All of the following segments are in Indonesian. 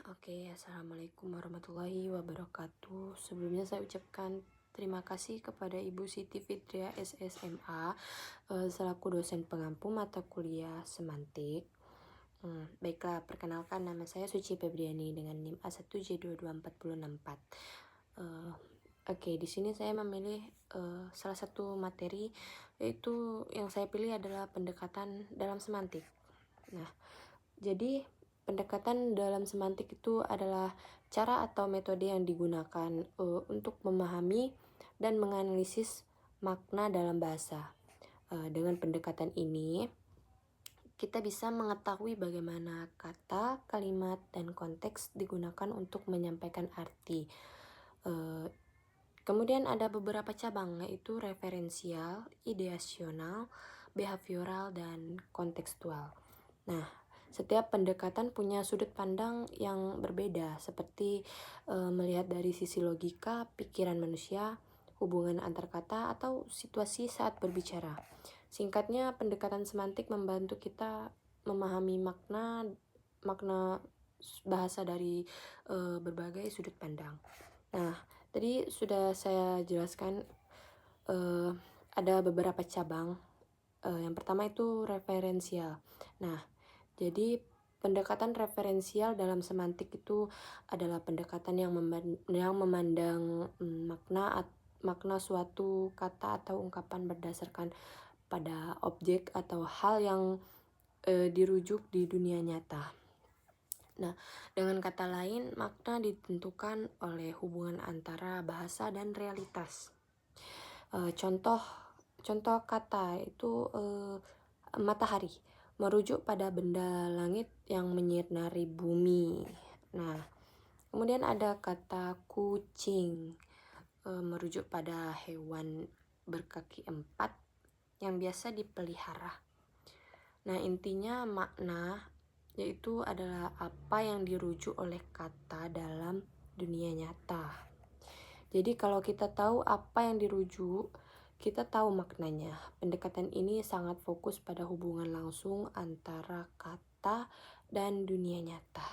Assalamualaikum warahmatullahi wabarakatuh. Sebelumnya saya ucapkan terima kasih kepada Ibu Siti Fitria SSMA selaku dosen pengampu mata kuliah semantik. Baiklah, perkenalkan nama saya Suci Febriani dengan NIM A1J22464. Di sini saya memilih salah satu materi, yaitu yang saya pilih adalah pendekatan dalam semantik. Nah, jadi pendekatan dalam semantik itu adalah cara atau metode yang digunakan untuk memahami dan menganalisis makna dalam bahasa. Dengan pendekatan ini, kita bisa mengetahui bagaimana kata, kalimat, dan konteks digunakan untuk menyampaikan arti. Kemudian ada beberapa cabang, yaitu referensial, ideasional, behavioral, dan kontekstual. Nah, setiap pendekatan punya sudut pandang yang berbeda, seperti melihat dari sisi logika, pikiran manusia, hubungan antar kata, atau situasi saat berbicara. Singkatnya, pendekatan semantik membantu kita memahami makna bahasa dari berbagai sudut pandang. Nah, tadi sudah saya jelaskan ada beberapa cabang. Yang pertama itu referensial. Nah, jadi pendekatan referensial dalam semantik itu adalah pendekatan yang memandang makna suatu kata atau ungkapan berdasarkan pada objek atau hal yang dirujuk di dunia nyata. Nah, dengan kata lain, makna ditentukan oleh hubungan antara bahasa dan realitas. Contoh kata itu matahari, merujuk pada benda langit yang menyinari bumi. Nah, kemudian ada kata kucing, merujuk pada hewan berkaki 4 yang biasa dipelihara. Nah, intinya makna yaitu adalah apa yang dirujuk oleh kata dalam dunia nyata. Jadi kalau kita tahu apa yang dirujuk, kita tahu maknanya. Pendekatan ini sangat fokus pada hubungan langsung antara kata dan dunia nyata.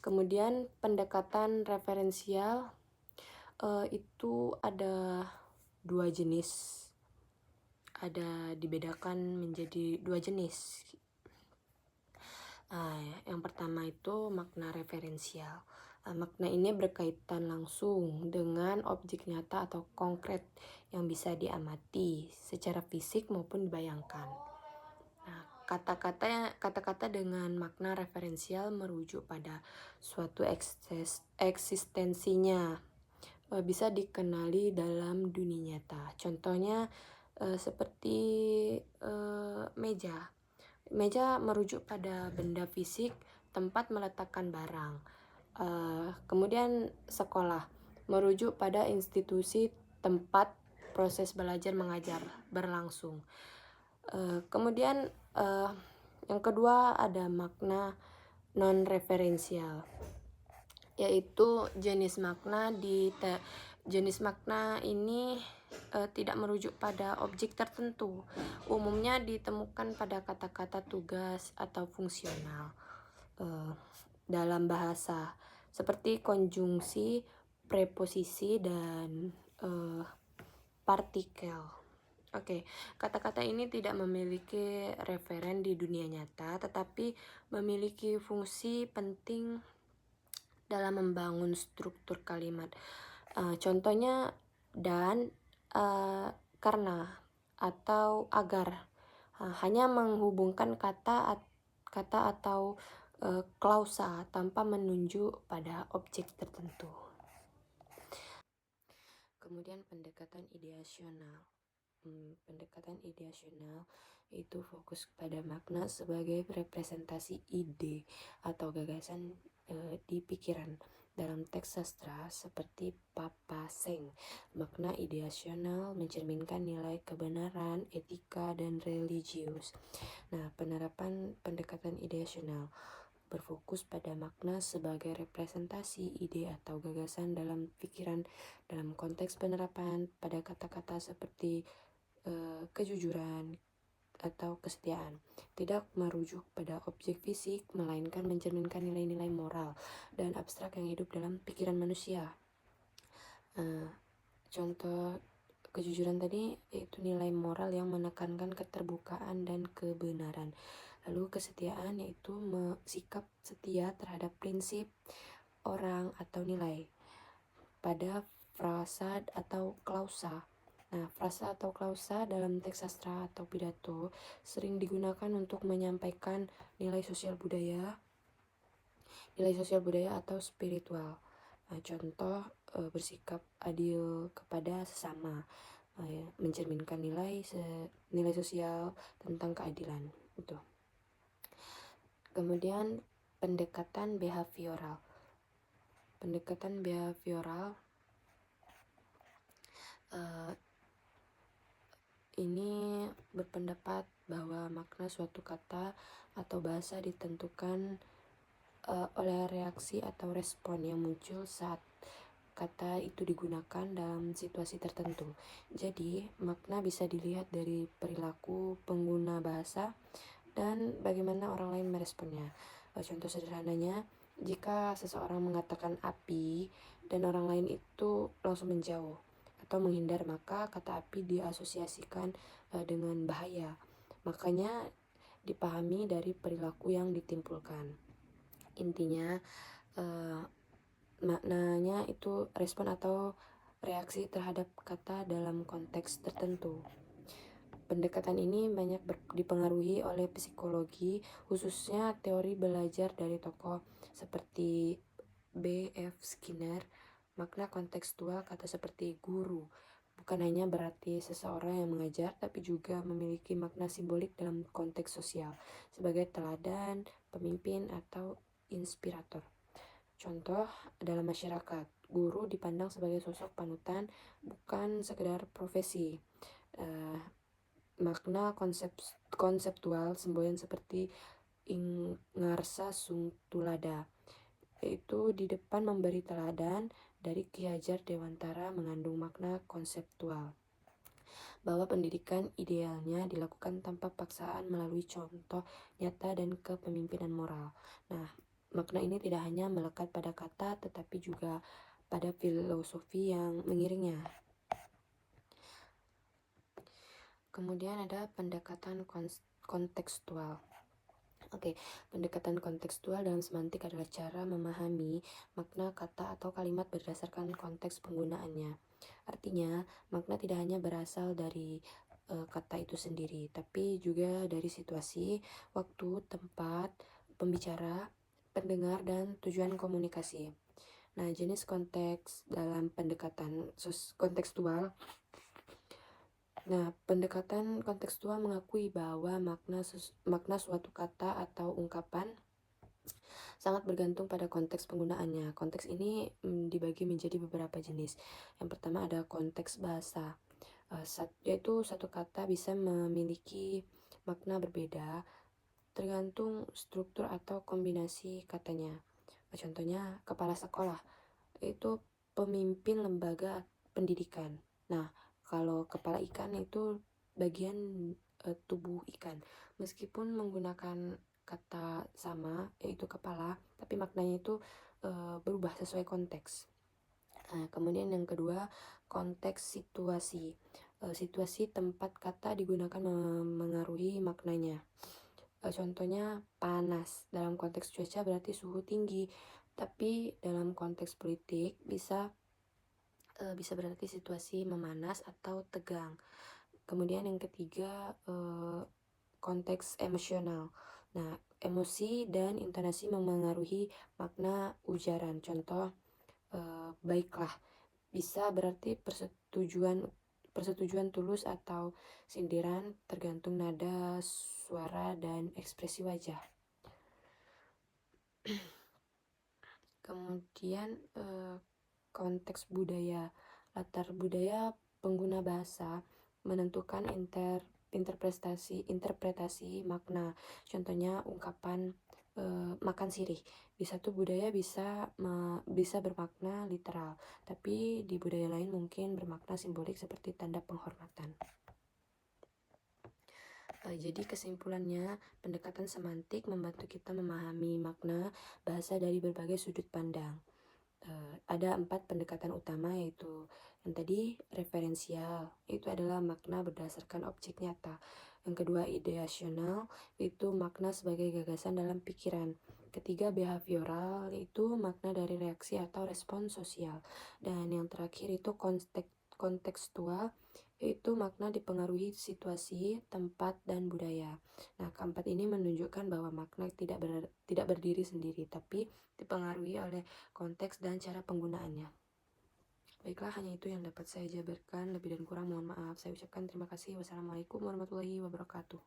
Kemudian pendekatan referensial itu ada 2 jenis. Ada dibedakan menjadi 2 jenis. Yang pertama itu makna referensial. Makna ini berkaitan langsung dengan objek nyata atau konkret yang bisa diamati secara fisik maupun dibayangkan. Nah, kata-kata dengan makna referensial merujuk pada suatu eksistensinya, bisa dikenali dalam dunia nyata. Contohnya seperti meja. Meja merujuk pada benda fisik, tempat meletakkan barang. Kemudian sekolah merujuk pada institusi, tempat proses belajar mengajar berlangsung. Kemudian yang kedua ada makna non-referensial, yaitu jenis makna ini tidak merujuk pada objek tertentu. Umumnya ditemukan pada kata-kata tugas atau fungsional dalam bahasa, seperti konjungsi, preposisi, dan partikel. Kata-kata ini tidak memiliki referen di dunia nyata, tetapi memiliki fungsi penting dalam membangun struktur kalimat. Contohnya dan, karena, atau agar. Hanya menghubungkan kata atau klausa tanpa menunjuk pada objek tertentu. Kemudian pendekatan ideasional. Pendekatan ideasional itu fokus pada makna sebagai representasi ide atau gagasan di pikiran. Dalam teks sastra seperti Papaseng, makna ideasional mencerminkan nilai kebenaran, etika, dan religius. Nah, penerapan pendekatan ideasional berfokus pada makna sebagai representasi ide atau gagasan dalam pikiran. Dalam konteks penerapan pada kata-kata seperti kejujuran, atau kesetiaan. Tidak merujuk pada objek fisik, melainkan mencerminkan nilai-nilai moral dan abstrak yang hidup dalam pikiran manusia. Contoh kejujuran tadi yaitu nilai moral yang menekankan keterbukaan dan kebenaran. Lalu kesetiaan yaitu sikap setia terhadap prinsip, orang, atau nilai pada frasa atau klausa. Nah, frasa atau klausa dalam teks sastra atau pidato sering digunakan untuk menyampaikan nilai sosial budaya atau spiritual. Nah, contoh bersikap adil kepada sesama, ya, mencerminkan nilai sosial tentang keadilan itu. Kemudian pendekatan behavioral. Pendekatan behavioral ini berpendapat bahwa makna suatu kata atau bahasa ditentukan oleh reaksi atau respon yang muncul saat kata itu digunakan dalam situasi tertentu. Jadi, makna bisa dilihat dari perilaku pengguna bahasa dan bagaimana orang lain meresponnya. Contoh sederhananya, jika seseorang mengatakan api dan orang lain itu langsung menjauh atau menghindar, maka kata api diasosiasikan dengan bahaya. Makanya dipahami dari perilaku yang ditimbulkan. Intinya maknanya itu respon atau reaksi terhadap kata dalam konteks tertentu. Pendekatan ini banyak dipengaruhi oleh psikologi, khususnya teori belajar dari tokoh seperti B.F. Skinner. Makna kontekstual kata seperti guru bukan hanya berarti seseorang yang mengajar, tapi juga memiliki makna simbolik dalam konteks sosial sebagai teladan, pemimpin, atau inspirator. Contoh dalam masyarakat, guru dipandang sebagai sosok panutan, bukan sekedar profesi. Makna konseptual semboyan seperti ingarsa sung tulada, yaitu di depan memberi teladan dari Ki Hajar Dewantara, mengandung makna konseptual bahwa pendidikan idealnya dilakukan tanpa paksaan melalui contoh nyata dan kepemimpinan moral. Nah, makna ini tidak hanya melekat pada kata, tetapi juga pada filosofi yang mengiringnya. Kemudian ada pendekatan kontekstual. Pendekatan kontekstual dalam semantik adalah cara memahami makna kata atau kalimat berdasarkan konteks penggunaannya. Artinya, makna tidak hanya berasal dari kata itu sendiri, tapi juga dari situasi, waktu, tempat, pembicara, pendengar, dan tujuan komunikasi. Nah, jenis konteks dalam pendekatan kontekstual. Nah, pendekatan kontekstual mengakui bahwa makna suatu kata atau ungkapan sangat bergantung pada konteks penggunaannya. Konteks ini dibagi menjadi beberapa jenis. Yang pertama ada konteks bahasa, yaitu satu kata bisa memiliki makna berbeda tergantung struktur atau kombinasi katanya. Contohnya kepala sekolah, itu pemimpin lembaga pendidikan. Nah, kalau kepala ikan itu bagian tubuh ikan. Meskipun menggunakan kata sama, yaitu kepala, tapi maknanya itu berubah sesuai konteks. Nah, kemudian yang kedua, konteks situasi. Situasi tempat kata digunakan mengaruhi maknanya. Contohnya panas, dalam konteks cuaca berarti suhu tinggi, tapi dalam konteks politik bisa berarti situasi memanas atau tegang. Kemudian yang ketiga, konteks emosional. Nah, emosi dan intonasi memengaruhi makna ujaran. Contoh, baiklah bisa berarti persetujuan tulus atau sindiran, tergantung nada, suara, dan ekspresi wajah. Kemudian konteks budaya. Latar budaya pengguna bahasa menentukan interpretasi makna. Contohnya ungkapan makan sirih. Di satu budaya bisa bermakna literal, tapi di budaya lain mungkin bermakna simbolik seperti tanda penghormatan. Jadi kesimpulannya, pendekatan semantik membantu kita memahami makna bahasa dari berbagai sudut pandang. Ada 4 pendekatan utama, yaitu yang tadi referensial, itu adalah makna berdasarkan objek nyata. Yang kedua ideasional, itu makna sebagai gagasan dalam pikiran. Ketiga behavioral, itu makna dari reaksi atau respon sosial. Dan yang terakhir itu kontekstual, yaitu makna dipengaruhi situasi, tempat, dan budaya. Nah, keempat ini menunjukkan bahwa makna tidak berdiri sendiri, tapi dipengaruhi oleh konteks dan cara penggunaannya. Baiklah, hanya itu yang dapat saya jabarkan. Lebih dan kurang mohon maaf. Saya ucapkan terima kasih. Wassalamualaikum warahmatullahi wabarakatuh.